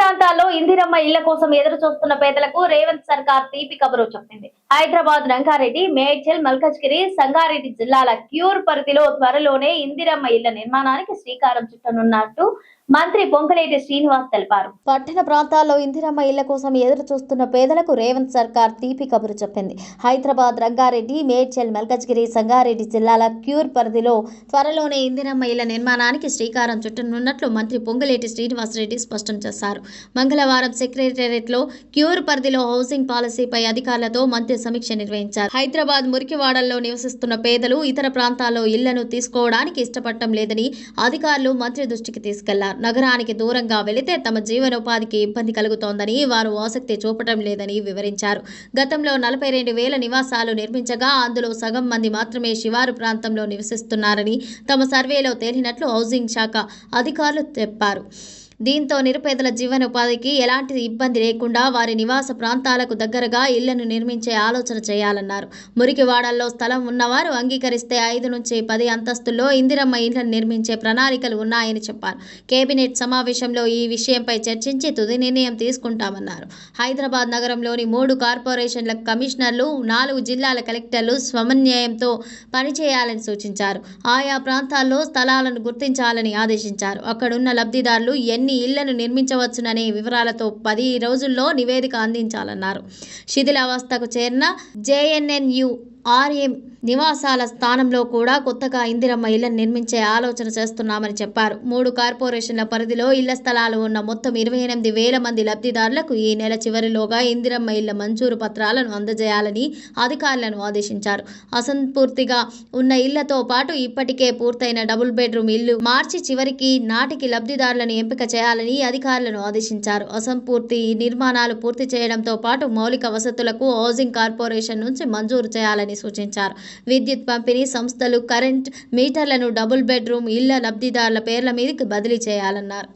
ప్రాంతాల్లో ఇందిరమ్మ ఇళ్ల కోసం ఎదురు చూస్తున్న పేదలకు రేవంత్ సర్కార్ తీపి కబురు చెప్పింది. హైదరాబాద్, రంగారెడ్డి, మేడ్చల్, మల్కజ్గిరి, సంగారెడ్డి జిల్లాల క్యూర్ పరిధిలో త్వరలోనే ఇందిరమ్మ ఇళ్ల నిర్మాణానికి శ్రీకారం చుట్టనున్నట్టు మంత్రి పొంగులేటి శ్రీనివాస్ తెలిపారు. పట్టణ ప్రాంతాల్లో ఇందిరమ్మ ఇళ్ల కోసం ఎదురు చూస్తున్న పేదలకు రేవంత్ సర్కార్ తీపి కబురు చెప్పింది. హైదరాబాద్, రంగారెడ్డి, మేడ్చల్, మల్కజ్గిరి, సంగారెడ్డి జిల్లాల క్యూర్ పరిధిలో త్వరలోనే ఇందిరమ్మ ఇళ్ల నిర్మాణానికి శ్రీకారం చుట్టనున్నట్లు మంత్రి పొంగులేటి శ్రీనివాస్ రెడ్డి స్పష్టం చేశారు. మంగళవారం సెక్రటేరియట్లో క్యూర్ పరిధిలో హౌసింగ్ పాలసీపై అధికారులతో మంత్రి సమీక్ష నిర్వహించారు. హైదరాబాద్ మురికివాడల్లో నివసిస్తున్న పేదలు ఇతర ప్రాంతాల్లో ఇళ్లను తీసుకోవడానికి ఇష్టపడటం లేదని అధికారులు మంత్రి దృష్టికి తీసుకెళ్లారు. నగరానికి దూరంగా వెళితే తమ జీవనోపాధికి ఇబ్బంది కలుగుతోందని, వారు ఆసక్తి చూపటం లేదని వివరించారు. గతంలో 42,000 నివాసాలు నిర్మించగా అందులో సగం మంది మాత్రమే శివారు ప్రాంతంలో నివసిస్తున్నారని తమ సర్వేలో తేలినట్లు హౌసింగ్ శాఖ అధికారులు చెప్పారు. దీంతో నిరుపేదల జీవనోపాధికి ఎలాంటి ఇబ్బంది లేకుండా వారి నివాస ప్రాంతాలకు దగ్గరగా ఇళ్లను నిర్మించే ఆలోచన చేయాలన్నారు. మురికివాడల్లో స్థలం ఉన్నవారు అంగీకరిస్తే 5 నుంచి 10 అంతస్తుల్లో ఇందిరమ్మ ఇళ్లను నిర్మించే ప్రణాళికలు ఉన్నాయని చెప్పారు. కేబినెట్ సమావేశంలో ఈ విషయంపై చర్చించి తుది నిర్ణయం తీసుకుంటామన్నారు. హైదరాబాద్ నగరంలోని 3 కార్పొరేషన్ల కమిషనర్లు, 4 జిల్లాల కలెక్టర్లు సమన్వయంతో పనిచేయాలని సూచించారు. ఆయా ప్రాంతాల్లో స్థలాలను గుర్తించాలని ఆదేశించారు. అక్కడున్న లబ్ధిదారులు ఎన్ని ఇళ్లను నిర్మించవచ్చుననే వివరాలతో 10 రోజుల్లో నివేదిక అందించాలన్నారు. శిథిలావస్థకు చేరిన జేఎన్ఎన్యూఆర్ఎం నివాసాల స్థానంలో కూడా కొత్తగా ఇందిరమ్మ ఇళ్లను నిర్మించే ఆలోచన చేస్తున్నామని చెప్పారు. 3 కార్పొరేషన్ల పరిధిలో ఇళ్ల స్థలాలు ఉన్న మొత్తం 28,000 మంది లబ్ధిదారులకు ఈ నెల చివరిలోగా ఇందిరమ్మ ఇళ్ల మంజూరు పత్రాలను అందజేయాలని అధికారులను ఆదేశించారు. అసంపూర్తిగా ఉన్న ఇళ్లతో పాటు ఇప్పటికే పూర్తయిన డబుల్ బెడ్రూమ్ ఇళ్లు మార్చి చివరికి నాటికి లబ్ధిదారులను ఎంపిక చేయాలని అధికారులను ఆదేశించారు. అసంపూర్తి నిర్మాణాలు పూర్తి చేయడంతో పాటు మౌలిక వసతులకు హౌసింగ్ కార్పొరేషన్ నుంచి మంజూరు చేయాలని సూచించారు. విద్యుత్ పంపిణీ సంస్థలు కరెంట్ మీటర్లను డబుల్ బెడ్రూమ్ ఇళ్ల లబ్ధిదారుల పేర్ల మీదకి బదిలీ చేయాలన్నారు.